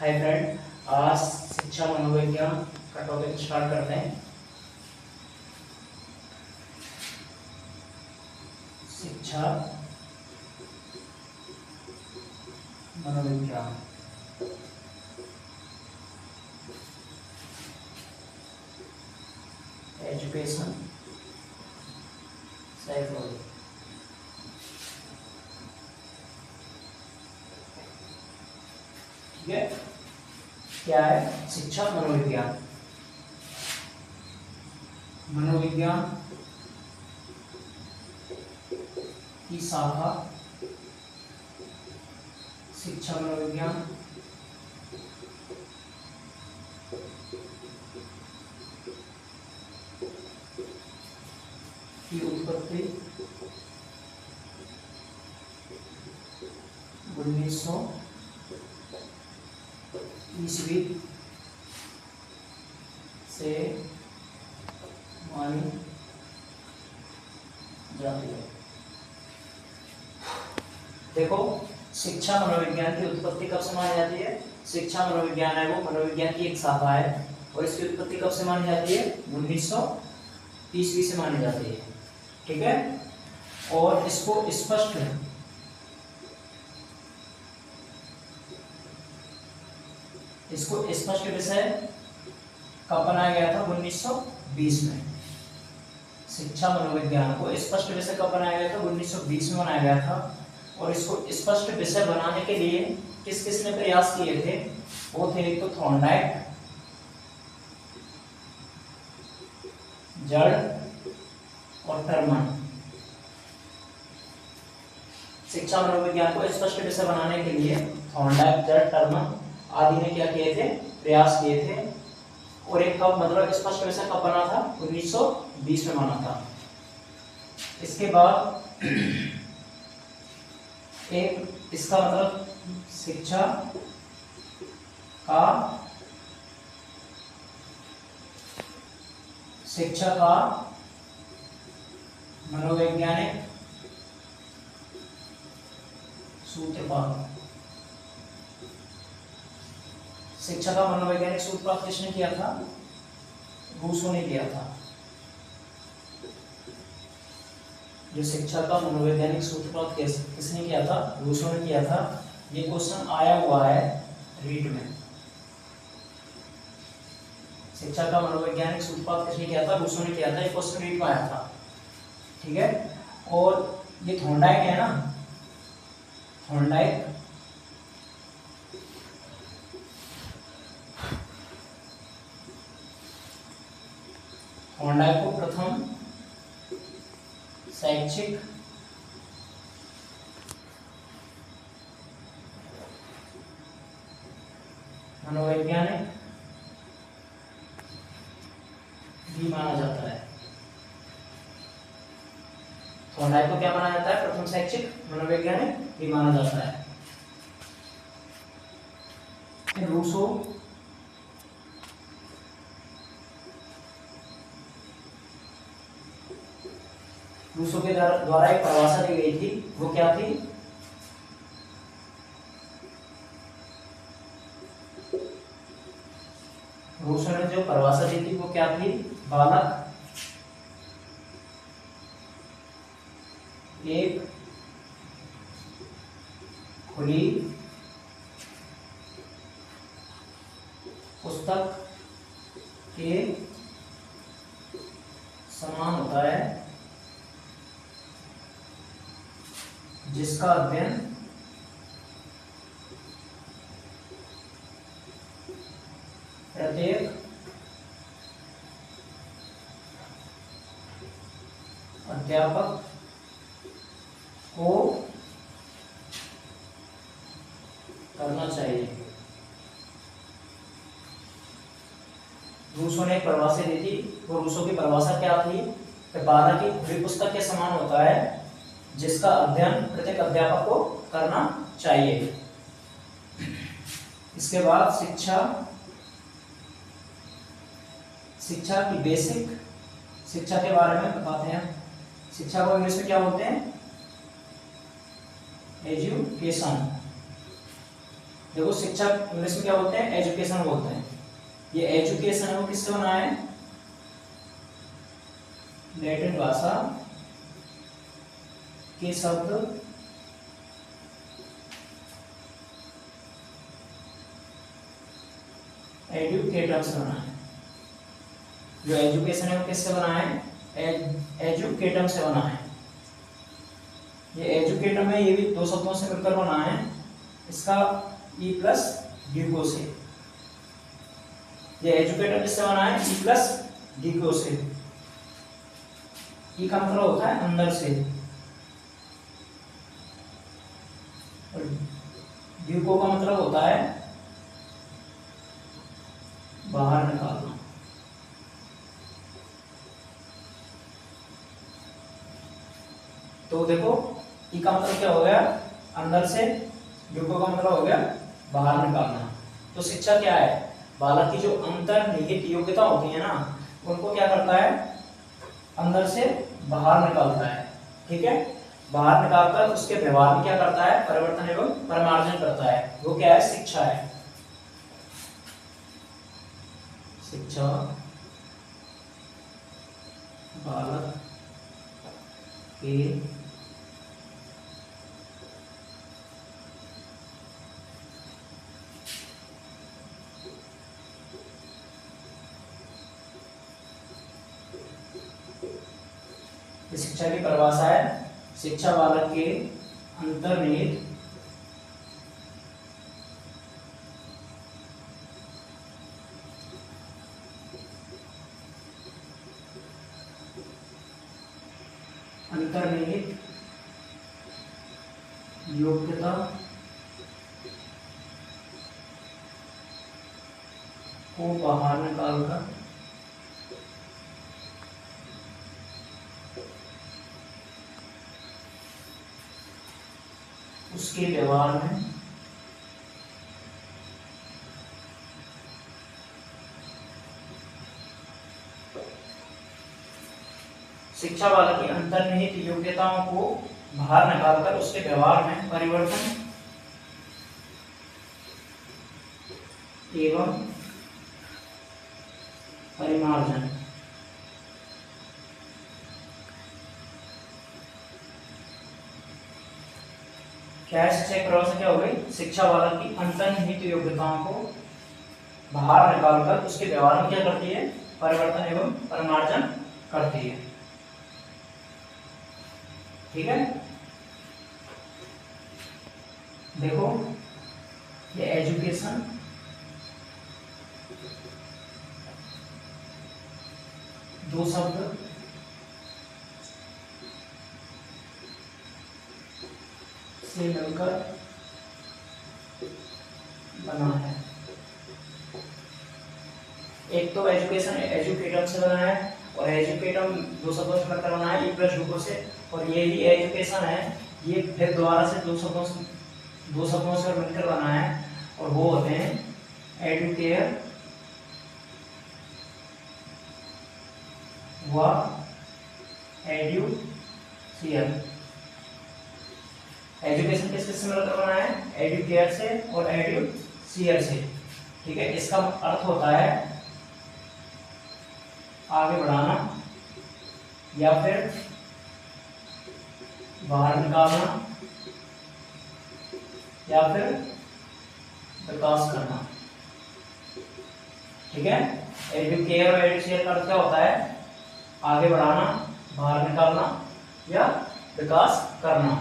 Hi friend, आज शिक्षा मनोविज्ञान का टॉपिक स्टार्ट करते हैं। शिक्षा मनोविज्ञान एजुकेशन साइकोलॉजी। ठीक है, क्या है शिक्षा मनोविज्ञान? मनोविज्ञान की शाखा शिक्षा मनोविज्ञान की उत्पत्ति 1900 ईस्वी से मानी जाती है। देखो, शिक्षा मनोविज्ञान की उत्पत्ति कब से मानी जाती है? शिक्षा मनोविज्ञान है वो मनोविज्ञान की एक शाखा है और इसकी उत्पत्ति कब से मानी जाती है? 1900 ईस्वी से मानी जाती है। ठीक है, और इसको स्पष्ट विषय कब बनाया गया था? 1920 में। शिक्षा मनोविज्ञान को स्पष्ट विषय कब बनाया गया था? 1920 में बनाया गया था। और इसको स्पष्ट विषय बनाने के लिए किस किस ने प्रयास किए थे? वो थे एक तो थॉर्नडाइक, जड़ और टर्मन। शिक्षा मनोविज्ञान को स्पष्ट विषय बनाने के लिए थॉर्नडाइक, जड़, टर्मन आदि ने क्या किए थे? प्रयास किए थे। और एक कब मतलब स्पष्ट विषय कब बना था? 1920 में बना था। इसके बाद एक इसका मतलब शिक्षा का मनोवैज्ञानिक सूत्रपात। शिक्षा का मनोवैज्ञानिक सूत्रपात किसने किया था? रूसो ने किया था। जो शिक्षा का मनोवैज्ञानिक सूत्रपात किसने किया था? रूसो ने किया था। ये क्वेश्चन आया हुआ है रीट में। शिक्षा का मनोवैज्ञानिक सूत्रपात किसने किया था? रूसो ने किया था। ये क्वेश्चन रीट में आया था। ठीक है, और ये थॉर्नडाइक है ना, थॉर्नडाइक को प्रथम शैक्षिक मनोवैज्ञानिक भी माना जाता है। थॉर्नडाइक को क्या माना जाता है? प्रथम शैक्षिक मनोवैज्ञानिक भी माना जाता है। रूसो के द्वारा एक परिभाषा दी गई थी। वो क्या थी? रूसो ने जो परिभाषा दी थी वो क्या थी? बालक एक खुली पुस्तक के समान होता है जिसका अध्ययन प्रत्येक अध्यापक को करना चाहिए। रूसो ने एक परिभाषा दी थी। वो रूसो की परिभाषा क्या थी? कि बालक की खुली पुस्तक के समान होता है जिसका अध्ययन प्रत्येक अध्यापक को करना चाहिए। इसके बाद शिक्षा की बेसिक शिक्षा के बारे में बताते हैं। शिक्षा को इंग्लिश में क्या बोलते हैं? एजुकेशन। देखो शिक्षा इंग्लिश में क्या बोलते हैं, एजुकेशन बोलते हैं। ये एजुकेशन है वो किससे बना है, लैटिन भाषा के शब्द एडुकेटम से बना है। जो एजुकेशन है वो किससे बना है, एजुकेटम से बना है। ये एजुकेटम है, ये भी दो शब्दों से मिलकर बना है। इसका ई प्लस ड्यूको से, ये एजुकेटम किससे बना है, ई प्लस ड्यूको से। ई का मतलब होता है अंदर से, और ड्यूको का मतलब होता है बाहर निकालना। तो देखो ई का मतलब क्या हो गया, अंदर से, ड्यूको का मतलब हो गया बाहर निकालना। तो शिक्षा क्या है, बालक की जो अंतर्निहित योग्यता होती है ना, उनको क्या करता है, अंदर से बाहर निकालता है। ठीक है, बाहर निकालकर उसके व्यवहार में क्या करता है, परिवर्तन एवं परिमार्जन करता है। वो क्या है, शिक्षा है। शिक्षा बालक के शिक्षा की परिभाषा है, शिक्षा बालक के अंतर्निहित योग्यता को बाहर निकालकर उसके व्यवहार में शिक्षा बालक की अंतर्निहित योग्यताओं को बाहर निकालकर उसके व्यवहार में परिवर्तन एवं परिमार्जन। क्या है, शिक्षा की परिभाषा क्या हो गई, शिक्षा बालक की अंतर्निहित योग्यताओं को बाहर निकालकर उसके व्यवहार में क्या करती है, परिवर्तन एवं परिमार्जन करती है। ठीक है, देखो ये एजुकेशन दो शब्द से मिलकर बना है। एक तो एजुकेशन एजुकेटम से बना है, और एजुकेटम दो शब्दों से मिलकर बना है, ई प्लस ड्यूको से। और ये ही एजुकेशन है, ये फिर दोबारा से दो शब्दों से मिलकर बना है, और वो होते हैं एडुकेयर व एडुसियर। एजुकेशन किस से मिलकर बना है, एडुकेयर से और एडुसियर से। ठीक है, इसका अर्थ होता है आगे बढ़ाना या फिर बाहर निकालना या फिर विकास करना। ठीक है, एडुकेयर और एडुसियर का अर्थ क्या होता है, आगे बढ़ाना, बाहर निकालना या विकास करना।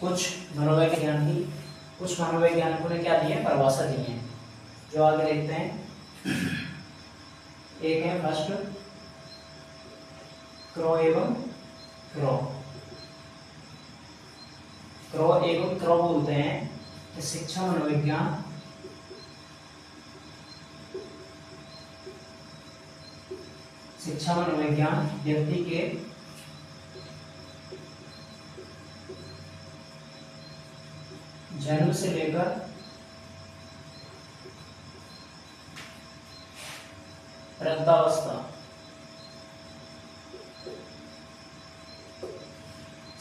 कुछ मनोवैज्ञानिकों ने क्या दी है, परिभाषा दी है, जो आगे देखते हैं। एक है फर्स्ट क्रो एवं क्रो। क्रो एवं क्रो बोलते हैं कि शिक्षा मनोविज्ञान व्यक्ति के जन्म से लेकर वृद्धावस्था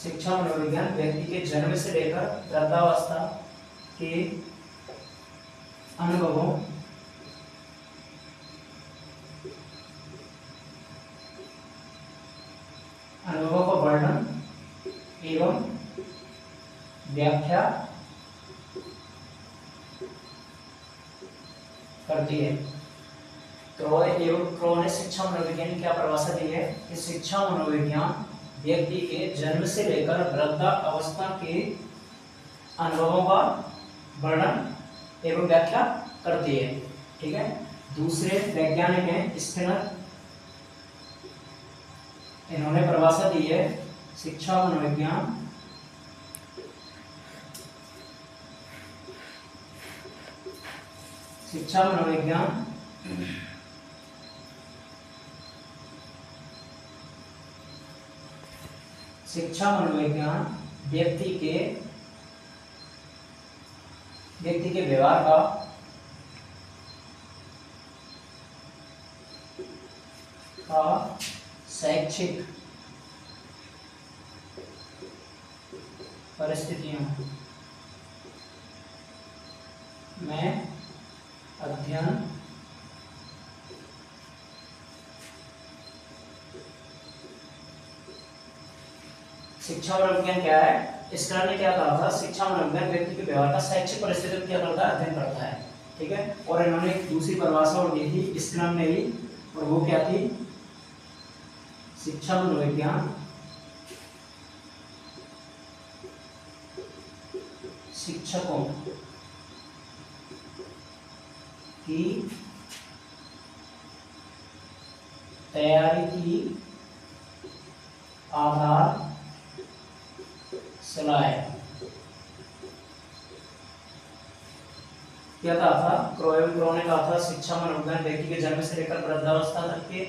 शिक्षा मनोविज्ञान व्यक्ति के जन्म से लेकर वृद्धावस्था के अनुभवों का वर्णन एवं व्याख्या करती है। क्रॉय एवं क्रो ने शिक्षा मनोविज्ञान की क्या परिभाषा दी है कि शिक्षा मनोविज्ञान व्यक्ति के जन्म से लेकर वृद्धावस्था के अनुभवों का वर्णन एवं व्याख्या करती है। ठीक है। दूसरे वैज्ञानिक हैं स्किनर, इन्होंने परिभाषा दी है शिक्षा मनोविज्ञान शिक्षा मनोविज्ञान व्यक्ति के व्यवहार का शैक्षिक परिस्थितियों में अध्ययन शिक्षा मनोविज्ञान क्या है? स्किनर ने क्या कहा था? शिक्षा मनोविज्ञान व्यक्ति के व्यवहार का शैक्षिक परिस्थितियों क्या करता है? अध्ययन करता है। ठीक है। और इन्होंने एक दूसरी परिभाषा और दी थी स्किनर ने ही, और वो क्या थी? शिक्षा मनोविज्ञान शिक्षकों की तैयारी की आधार सलाह। क्या कहा था? क्रो ने कहा था शिक्षा मनोविज्ञान व्यक्ति के जन्म से लेकर वृद्धावस्था तक के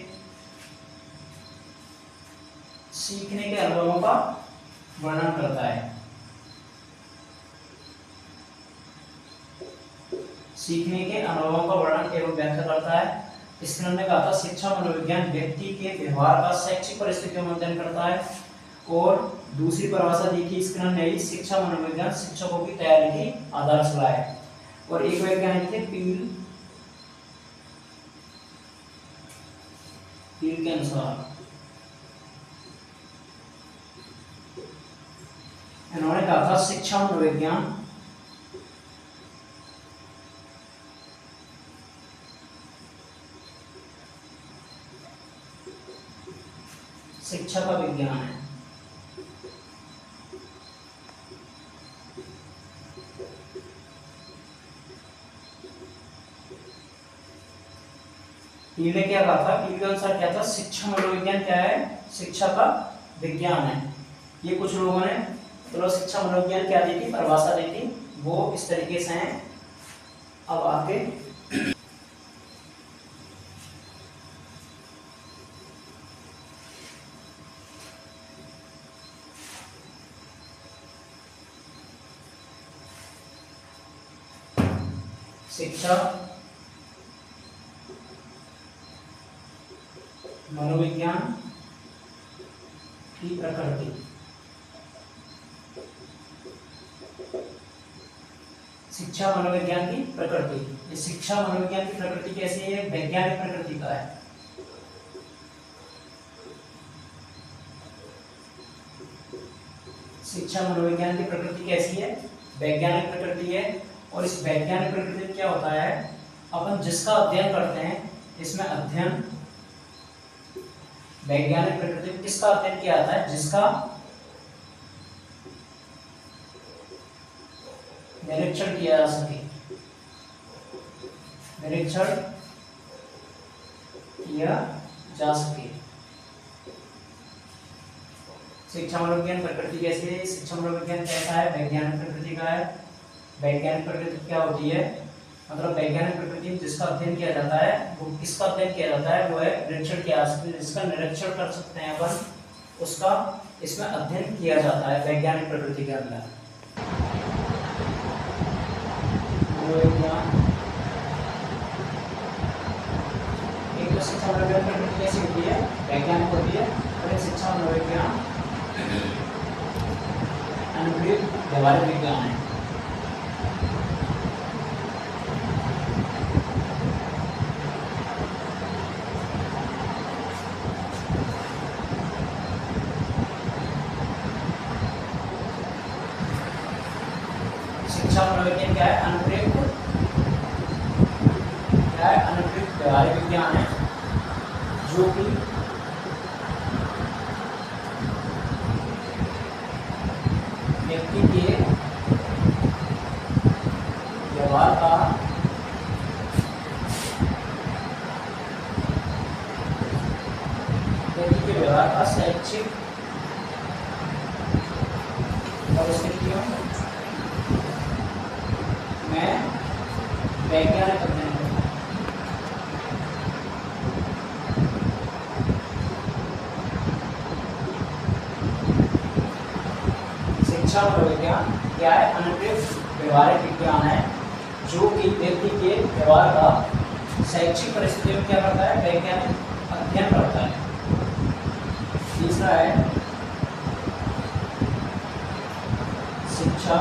सीखने के अनुभवों का वर्णन करता है। सीखने के अनुभवों का वर्णन एवं व्याख्या करता है। स्किनर ने कहा था शिक्षा मनोविज्ञान व्यक्ति के व्यवहार का शैक्षिक परिस्थितियों में अध्ययन करता है। और दूसरी परिभाषा दी थी स्किनर ने ही शिक्षा मनोविज्ञान शिक्षकों की तैयारी की आधारशिला है। और एक वैज्ञानिक थे पील के अनुसार इन्होंने कहा था शिक्षा मनोविज्ञान शिक्षा का विज्ञान है। पील ने क्या कहा था? पील के अनुसार क्या था? शिक्षा मनोविज्ञान क्या है? शिक्षा का विज्ञान है। ये कुछ लोगों ने चलो शिक्षा मनोविज्ञान क्या दी थी, परिभाषा दी थी, वो इस तरीके से हैं। अब आगे शिक्षा मनोविज्ञान की प्रकृति। शिक्षा मनोविज्ञान की प्रकृति। शिक्षा मनोविज्ञान की प्रकृति कैसी है? वैज्ञानिक प्रकृति का है। शिक्षा मनोविज्ञान की प्रकृति कैसी है? वैज्ञानिक प्रकृति है। और इस वैज्ञानिक प्रकृति में क्या होता है? अपन जिसका अध्ययन करते हैं, इसमें अध्ययन वैज्ञानिक प्रकृति में किसका अध्ययन किया जाता है? जिसका निरीक्षण किया जा सके, निरीक्षण किया जा सके। शिक्षा मनोविज्ञान प्रकृति कैसी है? शिक्षा मनोविज्ञान कैसा है? वैज्ञानिक प्रकृति का है। वैज्ञानिक प्रकृति क्या होती है? मतलब वैज्ञानिक प्रकृति में जिसका अध्ययन किया जाता है, वो किसका अध्ययन किया जाता है? वो है निरीक्षण किया जा सकता है, जिसका निरीक्षण कर सकते हैं अपन, उसका इसमें अध्ययन किया जाता है वैज्ञानिक प्रकृति के अंदर। एक तो शिक्षा मनोविज्ञान प्रकृति कैसी होती है? वैज्ञानिक होती है। और एक शिक्षा मनोविज्ञान व्यवहारिक विज्ञान है। शिक्षा मनोविज्ञान क्या है? अनुप्रयुक्त व्यवहारिक विज्ञान है जो कि व्यक्ति के व्यवहार का शैक्षिक परिस्थितियों में वैज्ञानिक अध्ययन करता है। शिक्षा मनोविज्ञान क्या है? अनुप्रयुक्त व्यवहारिक विज्ञान है जो कि व्यक्ति के व्यवहार का शैक्षिक परिस्थितियों में क्या करता है? वैज्ञानिक अध्ययन करता है। तीसरा है शिक्षा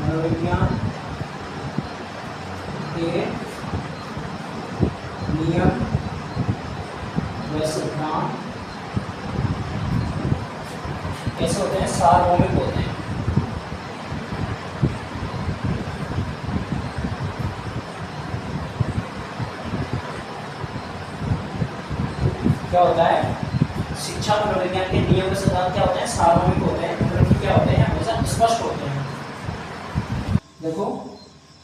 मनोविज्ञान के नियम व सिद्धांत कैसे होते हैं? सार्वभौमिक होते हैं। क्या होता है? शिक्षा मनोविज्ञान के नियम व सिद्धांत क्या होते हैं? सार्वभौमिक होते हैं, मतलब कि क्या होते हैं? हमेशा स्पष्ट होते हैं। देखो,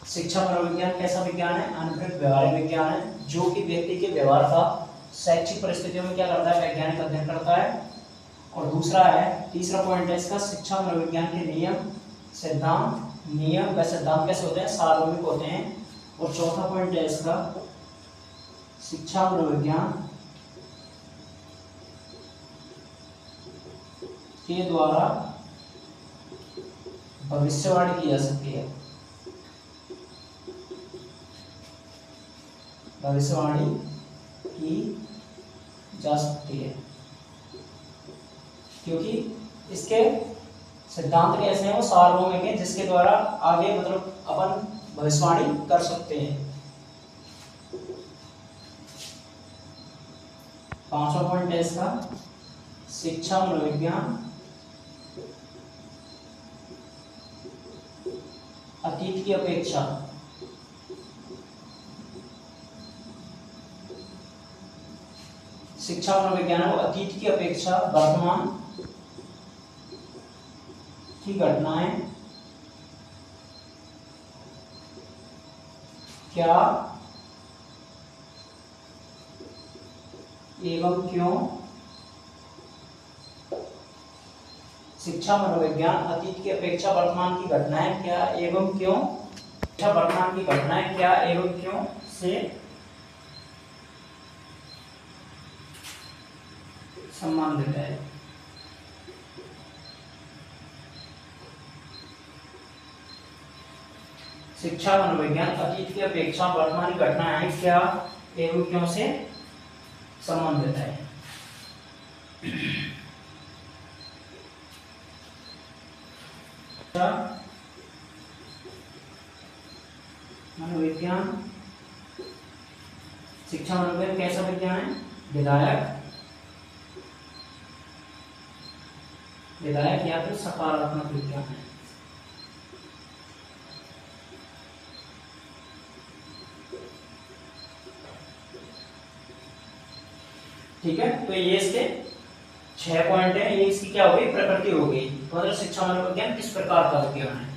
शिक्षा मनोविज्ञान कैसा विज्ञान है? अनुप्रयुक्त व्यवहारिक विज्ञान है जो कि व्यक्ति के व्यवहार का शैक्षिक परिस्थितियों में क्या करता है? वैज्ञानिक अध्ययन करता है। और दूसरा है, तीसरा पॉइंट है इसका, शिक्षा मनोविज्ञान के नियम व सिद्धांत कैसे होते हैं? सार्वभौमिक होते हैं। और चौथा पॉइंट है इसका, शिक्षा मनोविज्ञान के द्वारा भविष्यवाणी की जा सकती है। भविष्यवाणी की जा सकती है क्योंकि इसके सिद्धांत कैसे हैं? वो सार्वभौमिक हैं जिसके द्वारा आगे मतलब अपन भविष्यवाणी कर सकते हैं। पांचवा पॉइंट है इसका, शिक्षा मनोविज्ञान अतीत की अपेक्षा शिक्षा मनोविज्ञान वो अतीत की अपेक्षा वर्तमान की घटनाएं क्या एवं क्यों शिक्षा मनोविज्ञान अतीत की अपेक्षा वर्तमान की घटनाएं क्या एवं क्यों वर्तमान की घटनाएं क्या एवं क्यों से संबंधित है। शिक्षा मनोविज्ञान अतीत की अपेक्षा वर्तमान की घटनाएं क्या एवं क्यों से संबंधित है। मनोविज्ञान शिक्षा मनोविज्ञान कैसा विज्ञान है? विधायक या फिर सकारात्मक विज्ञान है। ठीक है, तो ये इसके 6 पॉइंट है। ये इसकी क्या हो गई? प्रकृति हो गई। मतलब शिक्षा मनोविज्ञान किस प्रकार का विज्ञान है।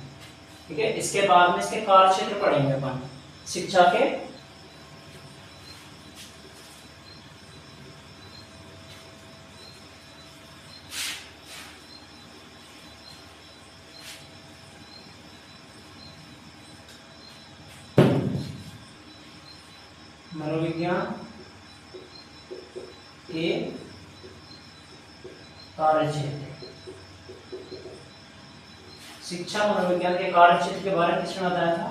ठीक है, इसके बाद में इसके कार्य क्षेत्र पढ़ेंगे अपन शिक्षा के। मनोविज्ञान के कार्य क्षेत्र। शिक्षा मनोविज्ञान के कार्य क्षेत्र के बारे में किसने बताया था?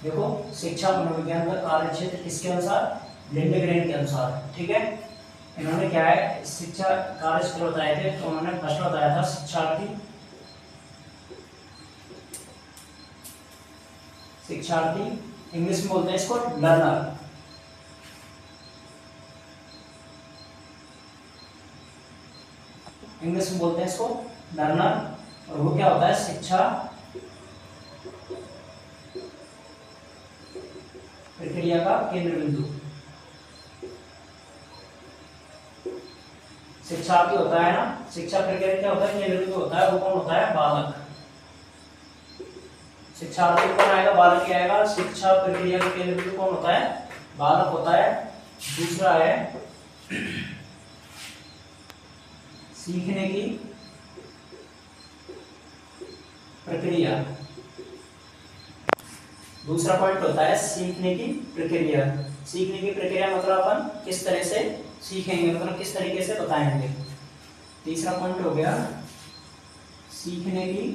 देखो, शिक्षा मनोविज्ञान का कार्य क्षेत्र किसके अनुसार, लिंडग्रेन के अनुसार। ठीक है, इन्होंने क्या है शिक्षा कार्य क्षेत्र बताए थे, तो उन्होंने फर्स्ट बताया था शिक्षार्थी, शिक्षार्थी इंग्लिश में बोलते हैं इसको लर्नर, इंग्लिश में बोलते हैं इसको लर्नर, और वो क्या होता है शिक्षा प्रक्रिया का केंद्र बिंदु। शिक्षार्थी होता है ना, शिक्षा प्रक्रिया क्या होता है केंद्र बिंदु होता है, वो कौन होता है, बालक। शिक्षार्थी कौन आएगा, बालक ही आएगा। शिक्षा प्रक्रिया का केंद्र बिंदु कौन होता है, बालक होता है। दूसरा है सीखने की प्रक्रिया, दूसरा पॉइंट होता है सीखने की प्रक्रिया। सीखने की प्रक्रिया मतलब अपन किस तरह से सीखेंगे, मतलब किस तरीके से बताएंगे। तीसरा पॉइंट हो गया सीखने की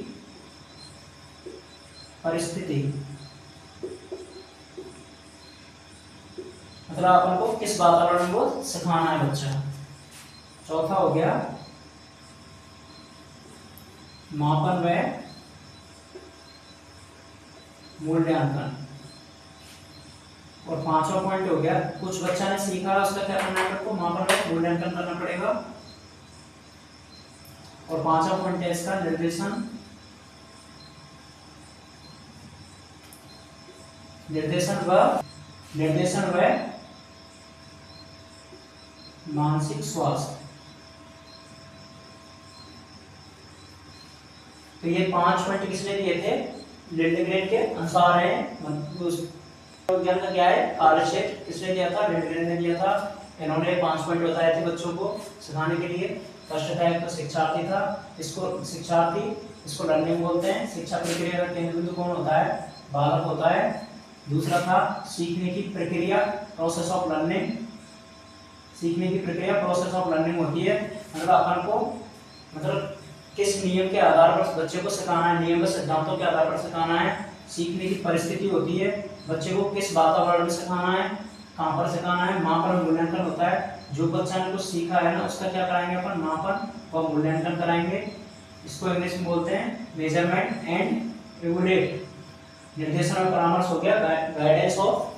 परिस्थिति, मतलब अपन को किस वातावरण को सिखाना है बच्चा। चौथा हो गया मापन व मूल्यांकन, और पांचवा पॉइंट हो गया कुछ बच्चा ने सीखा उसका क्या करना है, आपको मापन व मूल्यांकन करना पड़ेगा। और पांचवा पॉइंट है इसका निर्देशन, निर्देशन व मानसिक स्वास्थ्य। तो ये 5 पॉइंट किसने दिए थे, लिंडग्रेन के अनुसार है। विज्ञान का क्या है कार्य क्षेत्र किसने दिया था, लिंडग्रेन ने दिया था। इन्होंने 5 पॉइंट बताए थे बच्चों को सिखाने के लिए। फर्स्ट था एक तो शिक्षार्थी था, इसको शिक्षार्थी, इसको लर्निंग बोलते हैं। शिक्षा प्रक्रिया का केंद्र बिंदु कौन होता है, बालक होता है। दूसरा था सीखने की प्रक्रिया, प्रोसेस ऑफ लर्निंग, सीखने की प्रक्रिया प्रोसेस ऑफ लर्निंग होती है, मतलब अपन को मतलब किस नियम के आधार पर बच्चे को सिखाना है, नियम व सिद्धांतों के आधार पर सिखाना है। सीखने की परिस्थिति होती है, बच्चे को किस वातावरण में सिखाना है, कहाँ पर सिखाना है। मापन और मूल्यांकन होता है, जो बच्चा ने कुछ सीखा है ना उसका क्या कराएंगे अपन, मापन और मूल्यांकन कराएंगे। इसको इंग्लिश में बोलते हैं मेजरमेंट एंड इवैल्यूएट। निर्देशन और परामर्श हो गया गाइडेंस ऑफ